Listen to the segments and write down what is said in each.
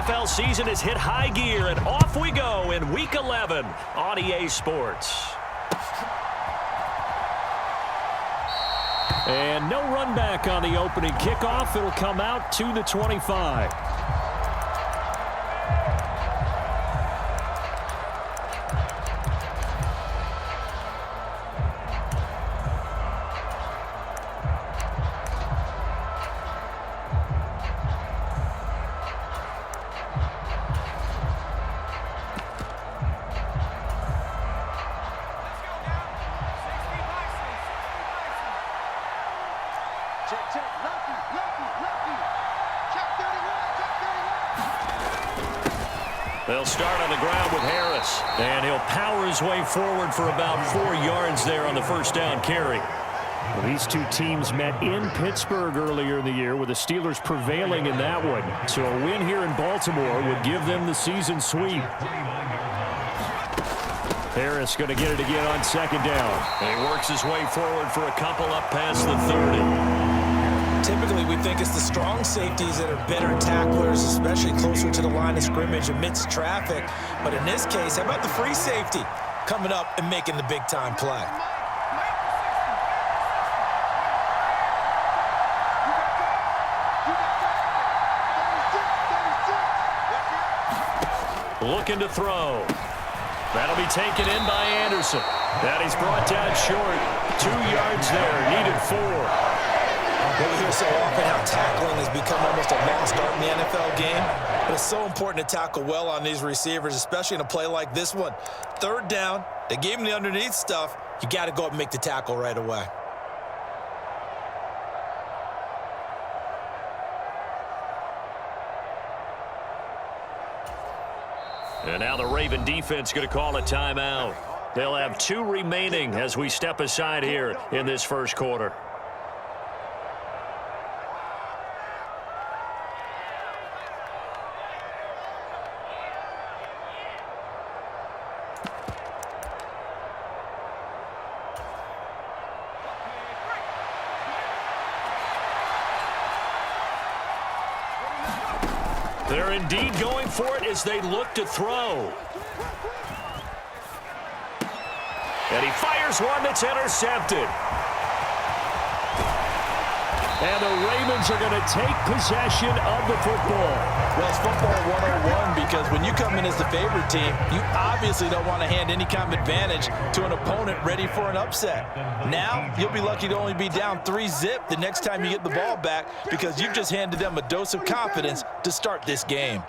NFL season has hit high gear, and off we go in Week 11 on EA Sports. And no run back on the opening kickoff. It'll come out to the 25. They'll start on the ground with Harris, and he'll power his way forward for about 4 yards there on the first down carry. Well, these two teams met in Pittsburgh earlier in the year, with the Steelers prevailing in that one. So a win here in Baltimore would give them the season sweep. Harris going to get it again on second down. And he works his way forward for a couple up past the 30. Typically, we think it's the strong safeties that are better tacklers, especially closer to the line of scrimmage amidst traffic. But in this case, how about the free safety coming up and making the big-time play? Looking to throw. That'll be taken in by Anderson. That he's brought down short. 2 yards there, needed 4. Well, we hear so often how tackling has become almost a lost art in the NFL game. But it's so important to tackle well on these receivers, especially in a play like this one. Third down, they gave him the underneath stuff. You got to go up and make the tackle right away. And now the Raven defense going to call a timeout. They'll have 2 remaining as we step aside here in this first quarter. They're indeed going for it as they look to throw. And he fires one that's intercepted. And the Ravens are going to take possession of the football. Well, it's football 101 because when you come in as the favorite team, you obviously don't want to hand any kind of advantage to an opponent ready for an upset. Now, you'll be lucky to only be down 3-zip the next time you get the ball back because you've just handed them a dose of confidence to start this game.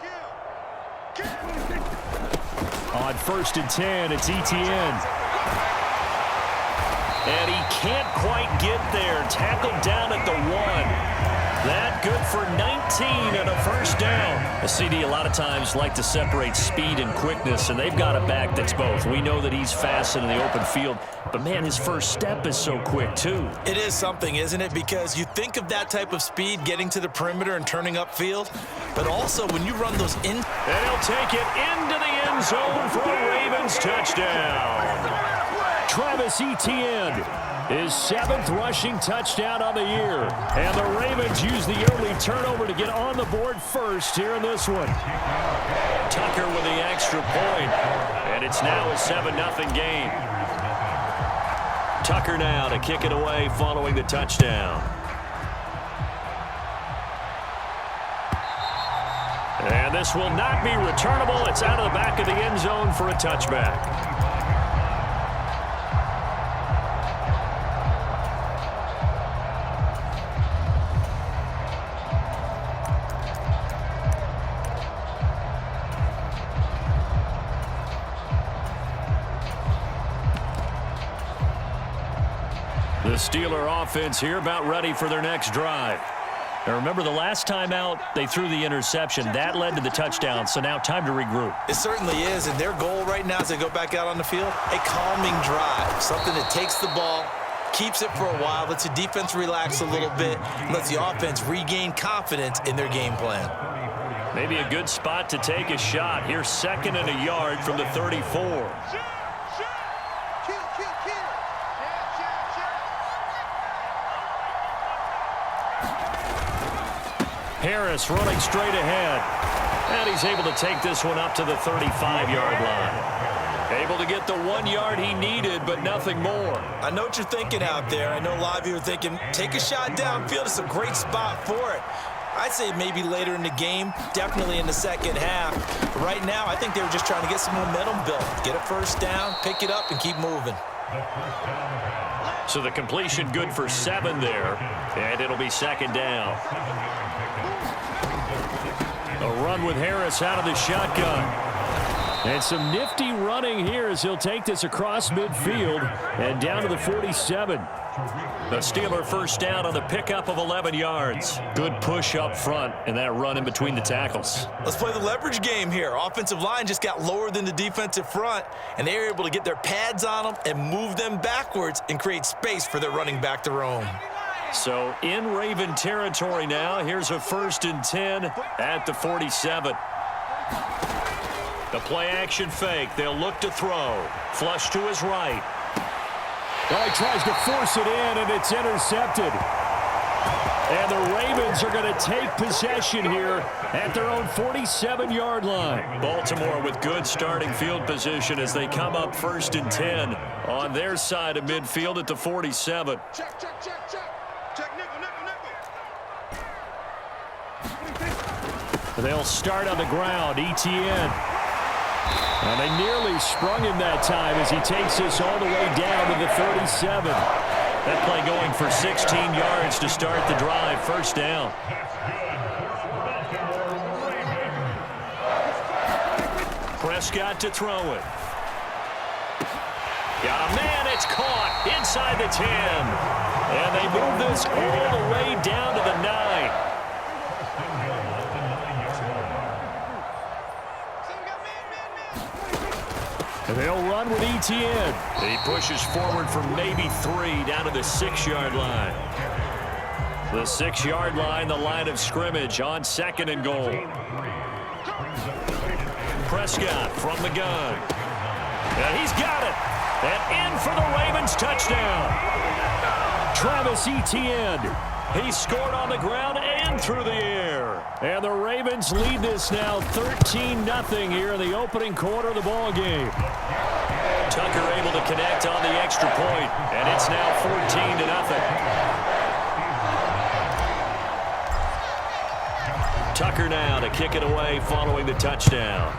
On 1st and 10, it's Etienne. And he can't quite get there. Tackled down at the 1. That good for 19 and a first down. A CD a lot of times like to separate speed and quickness, and they've got a back that's both. We know that he's fast in the open field, but, man, his first step is so quick, too. It is something, isn't it? Because you think of that type of speed getting to the perimeter and turning upfield, but also when you run those in... And he'll take it into the end zone for a Ravens touchdown. Travis Etienne, his 7th rushing touchdown on the year. And the Ravens use the early turnover to get on the board first here in this one. Tucker with the extra point, and it's now a 7-0 game. Tucker now to kick it away following the touchdown. And this will not be returnable. It's out of the back of the end zone for a touchback. The Steeler offense here about ready for their next drive. Now remember, the last time out, they threw the interception. That led to the touchdown, so now time to regroup. It certainly is, and their goal right now as they go back out on the field, a calming drive, something that takes the ball, keeps it for a while, lets the defense relax a little bit, lets the offense regain confidence in their game plan. Maybe a good spot to take a shot. Here's 2nd and a yard from the 34. Harris running straight ahead. And he he's able to take this one up to the 35-yard line. Able to get the 1 yard he needed, but nothing more. I know what you're thinking out there. I know a lot of you are thinking, take a shot downfield. It's a great spot for it. I'd say maybe later in the game, definitely in the second half. But right now, I think they were just trying to get some momentum built. Get a first down, pick it up, and keep moving. So the completion good for 7 there, and it'll be second down. A run with Harris out of the shotgun. And some nifty running here as he'll take this across midfield and down to the 47. The Steeler first down on the pickup of 11 yards. Good push up front and that run in between the tackles. Let's play the leverage game here. Offensive line just got lower than the defensive front, and they were able to get their pads on them and move them backwards and create space for their running back to roam. So in Raven territory now, here's a 1st and 10 at the 47. The play action fake. They'll look to throw. Flush to his right. Oh, he tries to force it in, and it's intercepted. And the Ravens are going to take possession here at their own 47-yard line. Baltimore with good starting field position as they come up 1st and 10 on their side of midfield at the 47. Check, check, check, check. Check, nickel, nickel, nickel. They'll start on the ground. ETN. And they nearly sprung him that time as he takes this all the way down to the 37. That play going for 16 yards to start the drive. First down. Prescott to throw it. Got a man. It's caught inside the 10. And they move this all the way down to the 9. They'll run with ETN. He pushes forward from maybe 3 down to the 6-yard line. The 6-yard line, the line of scrimmage on 2nd and goal. Prescott from the gun. And he's got it. And in for the Ravens touchdown. Travis Etienne. He scored on the ground and through the air. And the Ravens lead this now 13-0 here in the opening quarter of the ball game. Tucker able to connect on the extra point, and it's now 14-0. Tucker now to kick it away following the touchdown.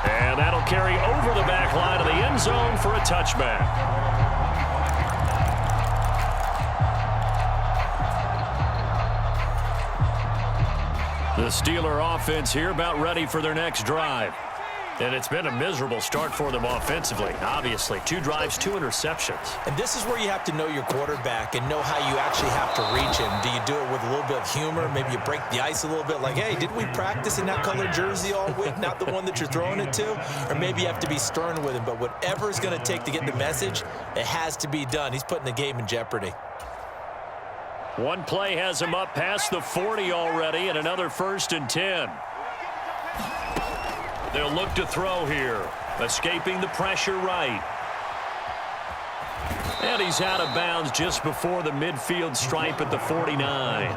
And that'll carry over the back line of the end zone for a touchback. The Steeler offense here about ready for their next drive. And it's been a miserable start for them offensively, obviously. 2 drives, 2 interceptions. And this is where you have to know your quarterback and know how you actually have to reach him. Do you do it with a little bit of humor? Maybe you break the ice a little bit like, hey, didn't we practice in that colored jersey all week, not the one that you're throwing it to? Or maybe you have to be stern with him. But whatever it's going to take to get the message, it has to be done. He's putting the game in jeopardy. One play has him up past the 40 already, and another 1st and 10. They'll look to throw here. Escaping the pressure right. And he's out of bounds just before the midfield stripe at the 49.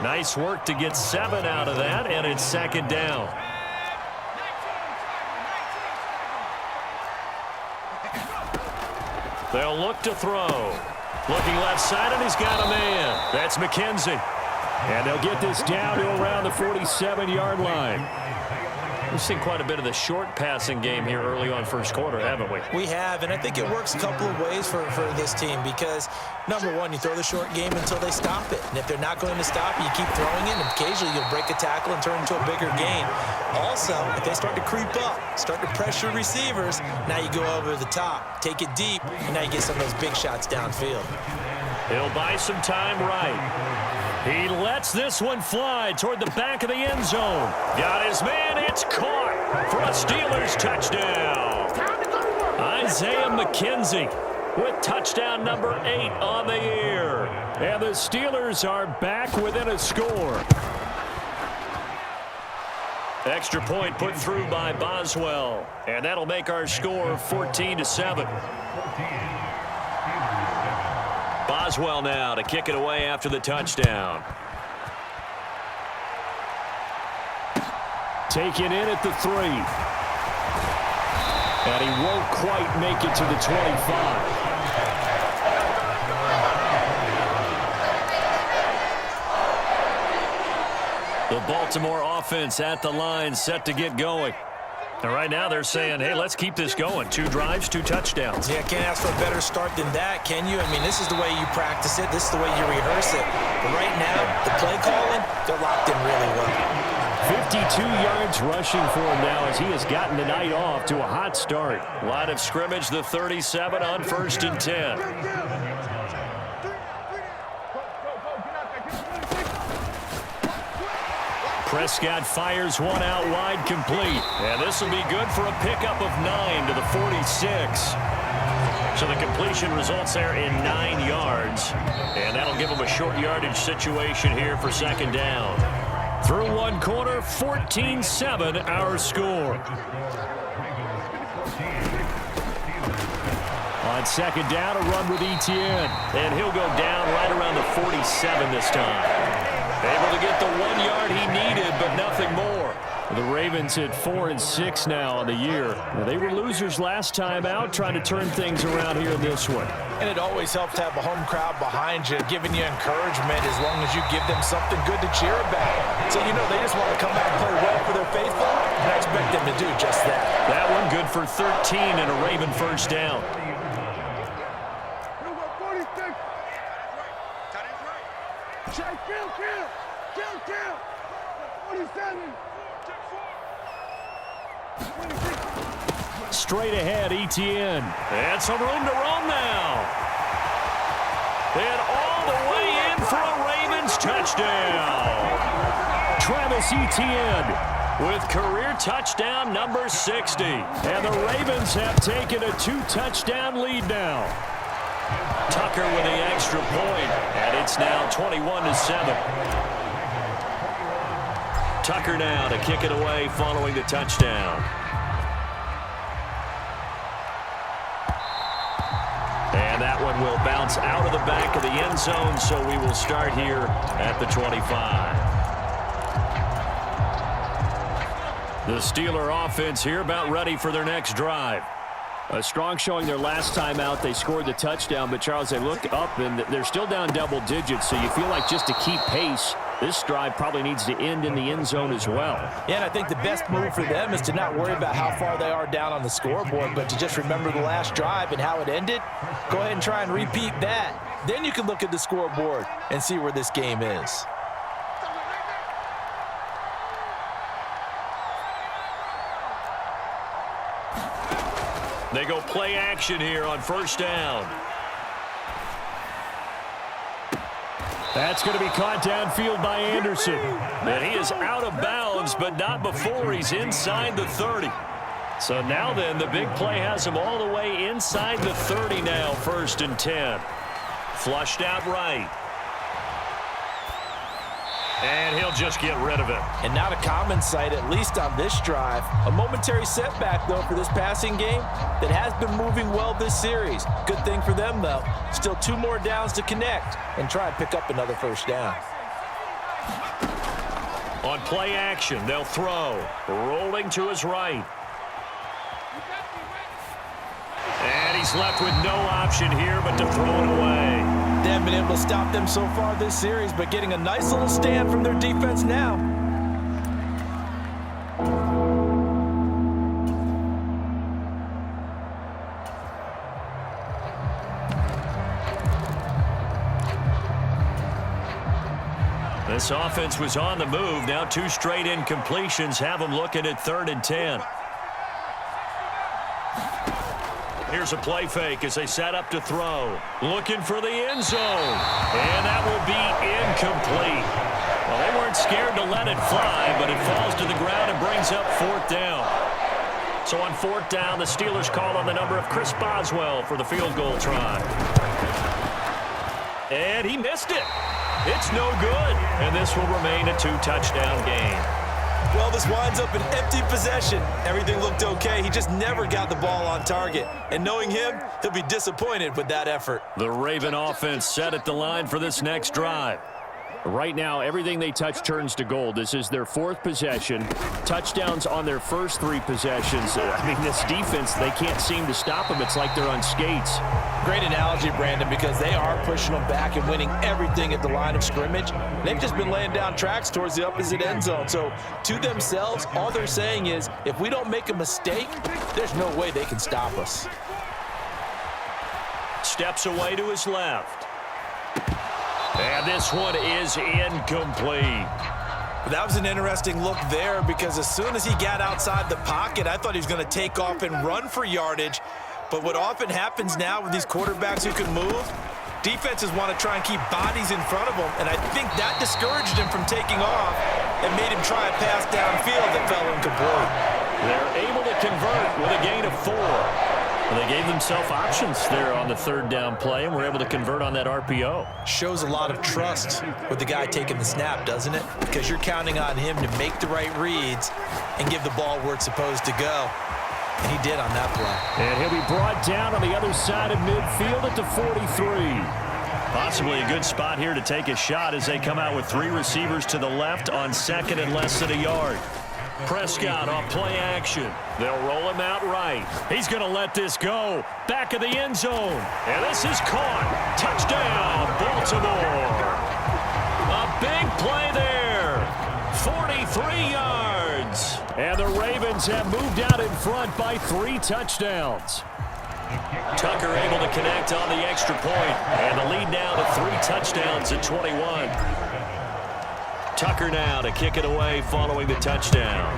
Nice work to get 7 out of that, and it's 2nd down. They'll look to throw. Looking left side, and he's got a man. That's McKenzie. And they'll get this down to around the 47-yard line. We've seen quite a bit of the short passing game here early on first quarter, haven't we? We have, and I think it works a couple of ways for this team because, number one, you throw the short game until they stop it. And if they're not going to stop you, keep throwing it, and occasionally you'll break a tackle and turn into a bigger gain. Also, if they start to creep up, start to pressure receivers, now you go over the top, take it deep, and now you get some of those big shots downfield. He'll buy some time right. He lets this one fly toward the back of the end zone. Got his man. It's caught for a Steelers touchdown. Isaiah McKenzie with touchdown number 8 on the year. And the Steelers are back within a score. Extra point put through by Boswell. And that'll make our score 14-7. Boswell now to kick it away after the touchdown. Taken in at the 3. And he won't quite make it to the 25. The Baltimore offense at the line, set to get going. And right now they're saying, hey, let's keep this going. 2 drives, 2 touchdowns. Yeah, can't ask for a better start than that, can you? I mean, this is the way you practice it. This is the way you rehearse it. But right now, the play calling, they're locked in really well. 52 yards rushing for him now as he has gotten the night off to a hot start. Line of scrimmage, the 37 on 1st and 10. Prescott fires one out wide, complete. And this will be good for a pickup of 9 to the 46. So the completion results there in 9 yards. And that'll give them a short yardage situation here for 2nd down. Through one quarter, 14-7 our score. On 2nd down, a run with Etienne. And he'll go down right around the 47 this time. Able to get the 1 yard he needed, but nothing more. The Ravens at 4-6 now on the year. Now, they were losers last time out, trying to turn things around here in this one. And it always helps to have a home crowd behind you, giving you encouragement as long as you give them something good to cheer about. So, you know, they just want to come out and play well for their faithful, and I expect them to do just that. That one good for 13 and a Raven 1st down. Check, kill. 47. Straight ahead, Etienne. And some room to roam now. And all the way in for a Ravens touchdown. Travis Etienne with career touchdown number 60. And the Ravens have taken a 2-touchdown lead now. Tucker with the extra point, and it's now 21-7. Tucker now to kick it away following the touchdown. And that one will bounce out of the back of the end zone, so we will start here at the 25. The Steeler offense here about ready for their next drive. A strong showing their last time out. They scored the touchdown, but, Charles, they look up, and they're still down double digits, so you feel like just to keep pace, this drive probably needs to end in the end zone as well. Yeah, and I think the best move for them is to not worry about how far they are down on the scoreboard, but to just remember the last drive and how it ended. Go ahead and try and repeat that. Then you can look at the scoreboard and see where this game is. They go play action here on 1st down. That's going to be caught downfield by Anderson. And he is out of bounds, but not before he's inside the 30. So now then, the big play has him all the way inside the 30 now, 1st and 10. Flushed out right. And he'll just get rid of it. And not a common sight, at least on this drive. A momentary setback, though, for this passing game that has been moving well this series. Good thing for them, though. Still 2 more downs to connect and try and pick up another 1st down. On play action, they'll throw. Rolling to his right. And he's left with no option here but to throw it away. They haven't been able to stop them so far this series, but getting a nice little stand from their defense now. This offense was on the move. Now 2 straight incompletions have them looking at 3rd and 10. Here's a play fake as they set up to throw. Looking for the end zone. And that will be incomplete. Well, they weren't scared to let it fly, but it falls to the ground and brings up 4th down. So on 4th down, the Steelers call on the number of Chris Boswell for the field goal try. And he missed it. It's no good. And this will remain a 2-touchdown game. Well, this winds up an empty possession. Everything looked okay. He just never got the ball on target. And knowing him, he'll be disappointed with that effort. The Raven offense set at the line for this next drive. Right now, everything they touch turns to gold. This is their 4th possession. Touchdowns on their first 3 possessions. I mean, this defense, they can't seem to stop them. It's like they're on skates. Great analogy, Brandon, because they are pushing them back and winning everything at the line of scrimmage. They've just been laying down tracks towards the opposite end zone. So to themselves, all they're saying is, if we don't make a mistake, there's no way they can stop us. Steps away to his left. And this one is incomplete. That was an interesting look there because as soon as he got outside the pocket, I thought he was going to take off and run for yardage. But what often happens now with these quarterbacks who can move, defenses want to try and keep bodies in front of them, and I think that discouraged him from taking off and made him try a pass downfield that fell incomplete. They're able to convert with a gain of 4. Well, they gave themselves options there on the 3rd down play and were able to convert on that RPO. Shows a lot of trust with the guy taking the snap, doesn't it? Because you're counting on him to make the right reads and give the ball where it's supposed to go. And he did on that play. And he'll be brought down on the other side of midfield at the 43. Possibly a good spot here to take a shot as they come out with 3 receivers to the left on 2nd and less than a yard. Prescott off play action. They'll roll him out right. He's going to let this go. Back of the end zone. And this is caught. Touchdown, Baltimore. A big play there. 43 yards. And the Ravens have moved out in front by 3 touchdowns. Tucker able to connect on the extra point. And the lead now to 3 touchdowns at 21. Tucker now to kick it away following the touchdown.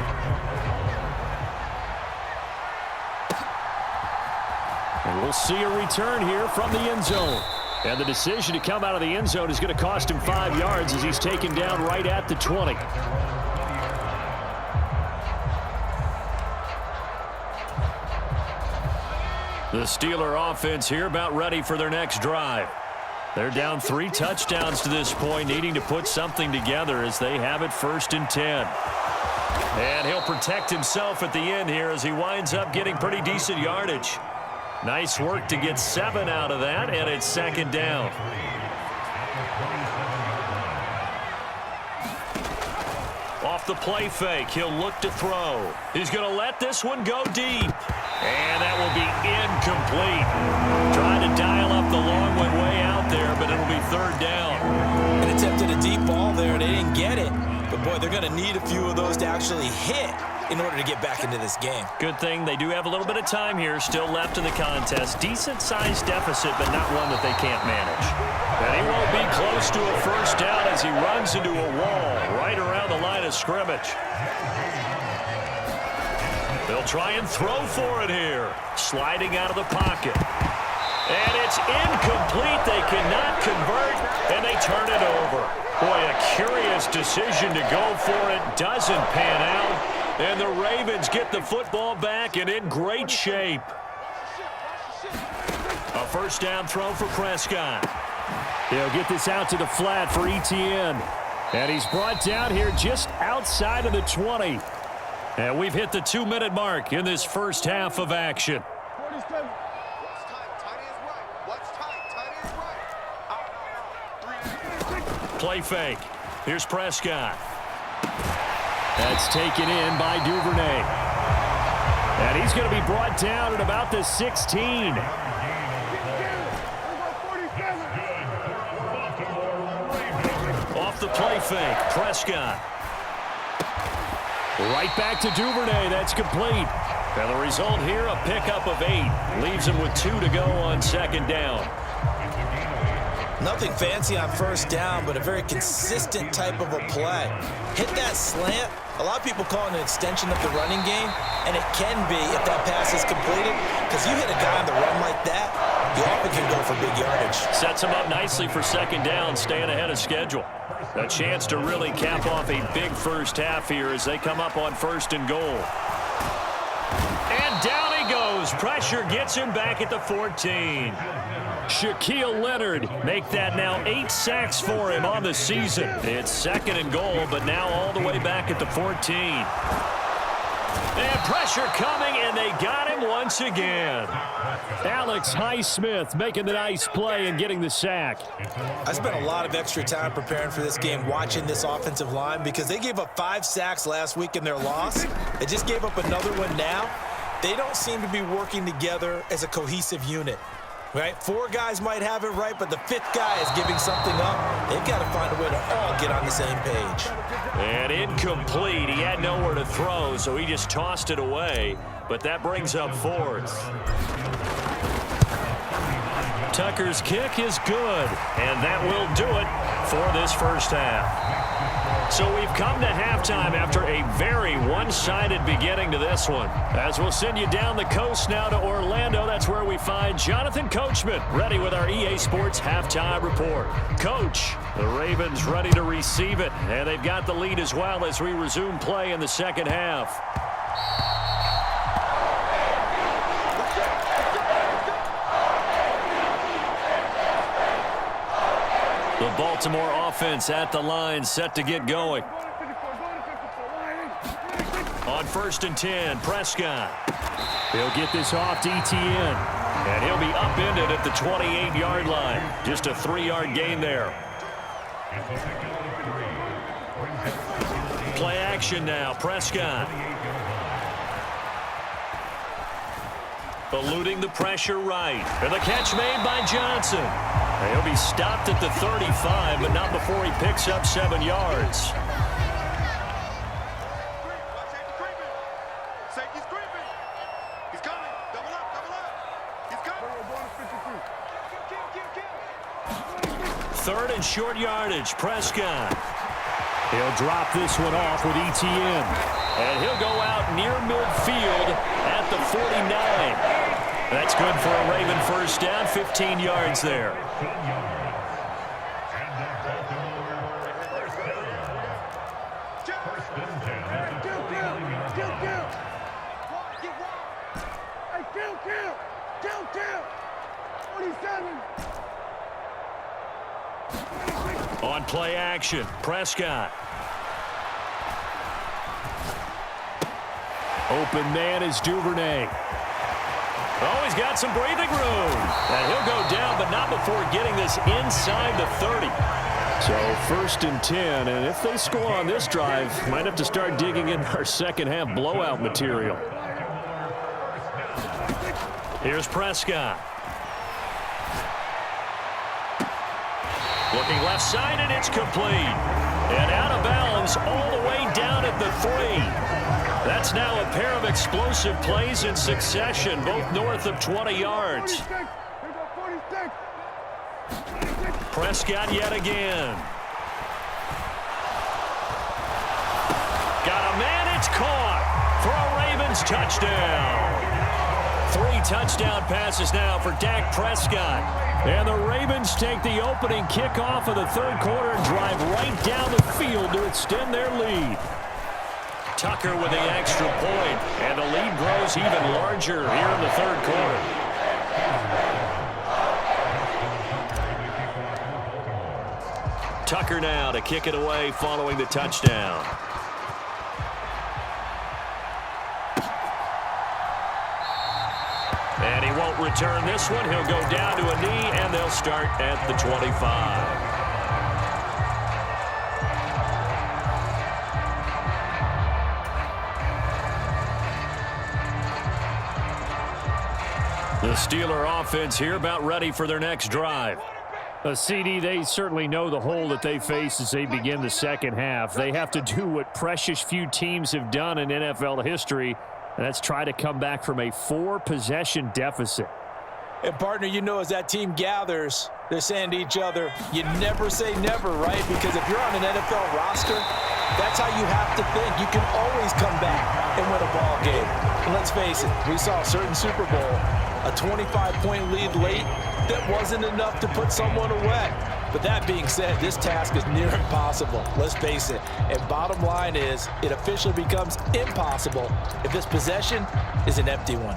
And we'll see a return here from the end zone. And the decision to come out of the end zone is going to cost him 5 yards as he's taken down right at the 20. The Steeler offense here about ready for their next drive. They're down 3 touchdowns to this point, needing to put something together as they have it 1st and 10. And he'll protect himself at the end here as he winds up getting pretty decent yardage. Nice work to get 7 out of that, and it's 2nd down. Off the play fake, he'll look to throw. He's going to let this one go deep. And that will be incomplete. Trying to dial up the long one way out there, but it'll be 3rd down. And attempted a deep ball there, and they didn't get it. But, boy, they're going to need a few of those to actually hit in order to get back into this game. Good thing they do have a little bit of time here still left in the contest. Decent-sized deficit, but not one that they can't manage. And he won't be close to a 1st down as he runs into a wall right around the line of scrimmage. They'll try and throw for it here. Sliding out of the pocket. And it's incomplete. They cannot convert, and they turn it over. Boy, a curious decision to go for it. Doesn't pan out. And the Ravens get the football back and in great shape. A 1st down throw for Prescott. He'll get this out to the flat for Etienne. And he's brought down here just outside of the 20. And we've hit the 2-minute mark in this first half of action. Play fake. Here's Prescott. That's taken in by Duvernay. And he's going to be brought down at about the 16. Off the play fake, Prescott. Right back to Duvernay. That's complete. And the result here, a pickup of 8. Leaves him with 2 to go on 2nd down. Nothing fancy on 1st down, but a very consistent type of a play. Hit that slant. A lot of people call it an extension of the running game, and it can be if that pass is completed, because you hit a guy on the run like that, you often can go for big yardage. Sets him up nicely for 2nd down, staying ahead of schedule. A chance to really cap off a big first half here as they come up on 1st and goal. And down he goes. Pressure gets him back at the 14. Shaquille Leonard make that now 8 sacks for him on the season. It's 2nd and goal, but now all the way back at the 14. And pressure coming, and they got him once again. Alex Highsmith making the nice play and getting the sack. I spent a lot of extra time preparing for this game, watching this offensive line, because they gave up 5 sacks last week in their loss. They just gave up another one now. They don't seem to be working together as a cohesive unit. Right? 4 guys might have it right, but the 5th guy is giving something up. They've got to find a way to all get on the same page. And incomplete. He had nowhere to throw, so he just tossed it away. But that brings up 4th. Tucker's kick is good, and that will do it for this first half. So we've come to halftime after a very one-sided beginning to this one. As we'll send you down the coast now to Orlando, that's where we find Jonathan Coachman ready with our EA Sports Halftime Report. Coach, the Ravens ready to receive it, and they've got the lead as well as we resume play in the second half. The Baltimore offense at the line, set to get going. On 1st and 10, Prescott. He'll get this off to Etienne, and he'll be upended at the 28-yard line. Just a 3-yard gain there. Play action now, Prescott. Eluding the pressure right. And the catch made by Johnson. He'll be stopped at the 35, but not before he picks up 7 yards. Safety's creeping. He's coming. Double up, double up. He's coming. 3rd and short yardage, Prescott. He'll drop this one off with Etienne. And he'll go out near midfield at the 49. That's good for a Raven first down, 15 yards there. On play action, Prescott. Open man is Duvernay. Oh, he's got some breathing room. And he'll go down, but not before getting this inside the 30. So 1st and 10, and if they score on this drive, might have to start digging in our second half blowout material. Here's Prescott. Looking left side, and it's complete. And out of bounds all the way down at the 3. That's now a pair of explosive plays in succession, both north of 20 yards. Prescott yet again. Got a man, it's caught for a Ravens touchdown. 3 touchdown passes now for Dak Prescott. And the Ravens take the opening kickoff of the 3rd quarter and drive right down the field to extend their lead. Tucker with the extra point, and the lead grows even larger here in the 3rd quarter. Tucker now to kick it away following the touchdown. And he won't return this one. He'll go down to a knee, and they'll start at the 25. The Steeler offense here about ready for their next drive. CD, they certainly know the hole that they face as they begin the second half. They have to do what precious few teams have done in NFL history, and that's try to come back from a 4-possession deficit. And, partner, you know, as that team gathers, they're saying to each other, you never say never, right? Because if you're on an NFL roster, that's how you have to think. You can always come back and win a ball game. And let's face it, we saw a certain Super Bowl, a 25-point lead late, that wasn't enough to put someone away. But that being said, this task is near impossible. Let's face it. And bottom line is, it officially becomes impossible if this possession is an empty one.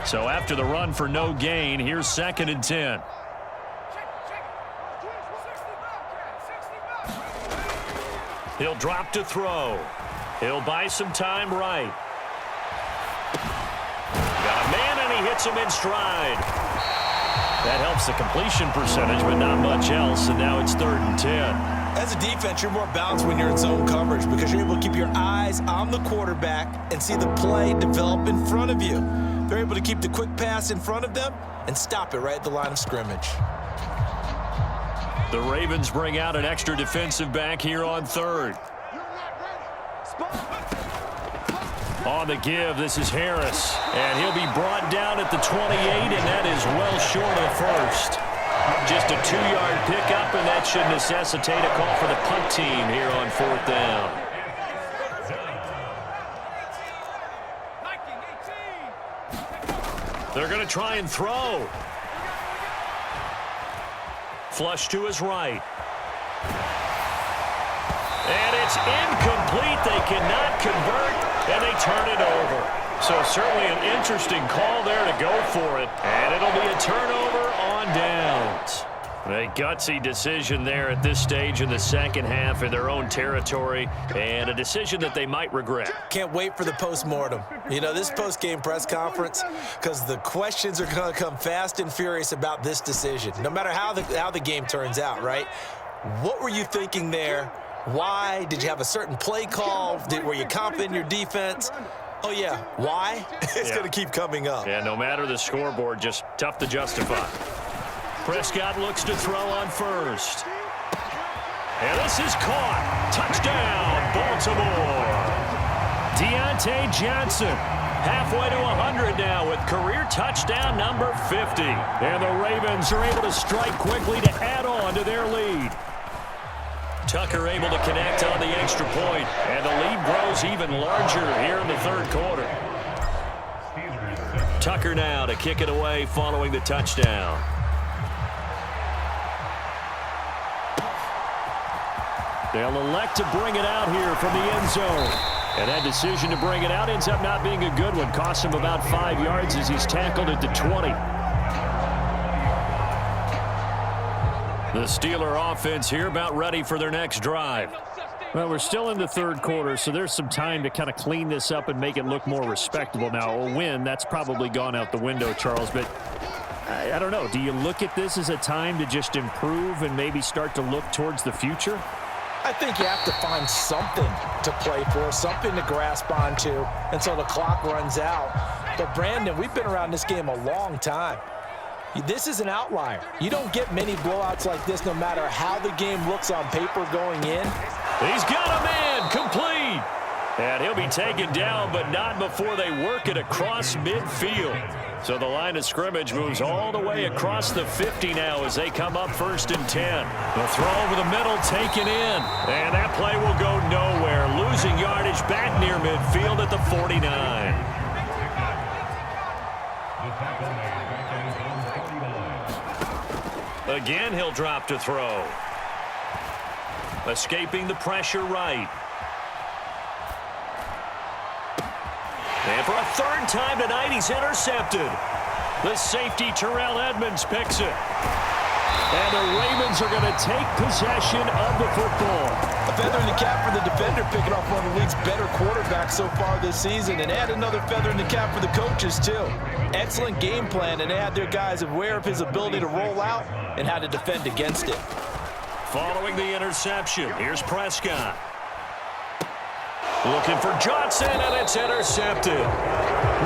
So after the run for no gain, here's 2nd and 10. He'll drop to throw. He'll buy some time right. Got a man, and he hits him in stride. That helps the completion percentage, but not much else, and now it's 3rd and 10. As a defense, you're more balanced when you're in zone coverage because you're able to keep your eyes on the quarterback and see the play develop in front of you. They're able to keep the quick pass in front of them and stop it right at the line of scrimmage. The Ravens bring out an extra defensive back here on 3rd. On the give, this is Harris, and he'll be brought down at the 28, and that is well short of the first. Just a 2-yard pickup, and that should necessitate a call for the punt team here on 4th down. They're going to try and throw. Flush to his right. And it's incomplete. They cannot convert, and they turn it over. So certainly an interesting call there to go for it. And it'll be a turnover on downs. A gutsy decision there at this stage in the second half in their own territory, and a decision that they might regret. Can't wait for the postmortem. You know, this post-game press conference, because the questions are going to come fast and furious about this decision, no matter how the game turns out, right? What were you thinking there? Why? Did you have a certain play call? Were you confident in your defense? Oh, yeah. Why? It's going to keep coming up. Yeah, no matter the scoreboard, just tough to justify. Prescott looks to throw on first. And this is caught. Touchdown, Baltimore. Deontay Johnson halfway to 100 now with career touchdown number 50. And the Ravens are able to strike quickly to add on to their lead. Tucker able to connect on the extra point, and the lead grows even larger here in the 3rd quarter. Tucker now to kick it away following the touchdown. They'll elect to bring it out here from the end zone. And that decision to bring it out ends up not being a good one. Costs him about 5 yards as he's tackled at the 20. The Steeler offense here about ready for their next drive. Well, we're still in the 3rd quarter, so there's some time to kind of clean this up and make it look more respectable. Now, a win, that's probably gone out the window, Charles, but I don't know. Do you look at this as a time to just improve and maybe start to look towards the future? I think you have to find something to play for, something to grasp onto until the clock runs out. But, Brandon, we've been around this game a long time. This is an outlier. You don't get many blowouts like this no matter how the game looks on paper going in. He's got a man, complete. And he'll be taken down, but not before they work it across midfield. So the line of scrimmage moves all the way across the 50 now as they come up 1st and 10. The throw over the middle taken in. And that play will go nowhere. Losing yardage back near midfield at the 49. Again, he'll drop to throw. Escaping the pressure right. And for a 3rd time tonight, he's intercepted. The safety, Terrell Edmonds, picks it. And the Ravens are going to take possession of the football. A feather in the cap for the defender, picking off one of the league's better quarterbacks so far this season. And add another feather in the cap for the coaches, too. Excellent game plan, and they had their guys aware of his ability to roll out and how to defend against it. Following the interception, here's Prescott. Looking for Johnson, and it's intercepted.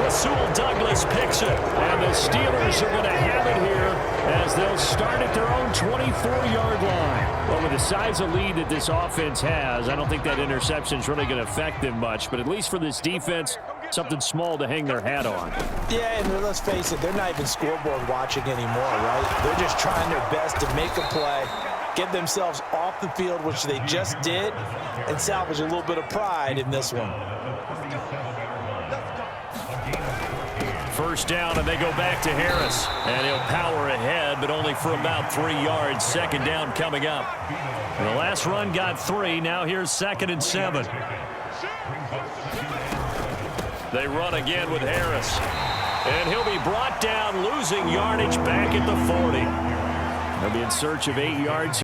Rasul Douglas picks it, and the Steelers are going to have it here as they'll start at their own 24-yard line. Well, with the size of lead that this offense has, I don't think that interception is really going to affect them much, but at least for this defense, something small to hang their hat on. Yeah, and let's face it, they're not even scoreboard watching anymore, right? They're just trying their best to make a play, get themselves off the field, which they just did, and salvage a little bit of pride in this one. 1st down, and they go back to Harris. And he'll power ahead, but only for about 3 yards. 2nd down coming up. And the last run got 3. Now here's 2nd and 7. They run again with Harris. And he'll be brought down, losing yardage back at the 40. They'll be in search of 8 yards.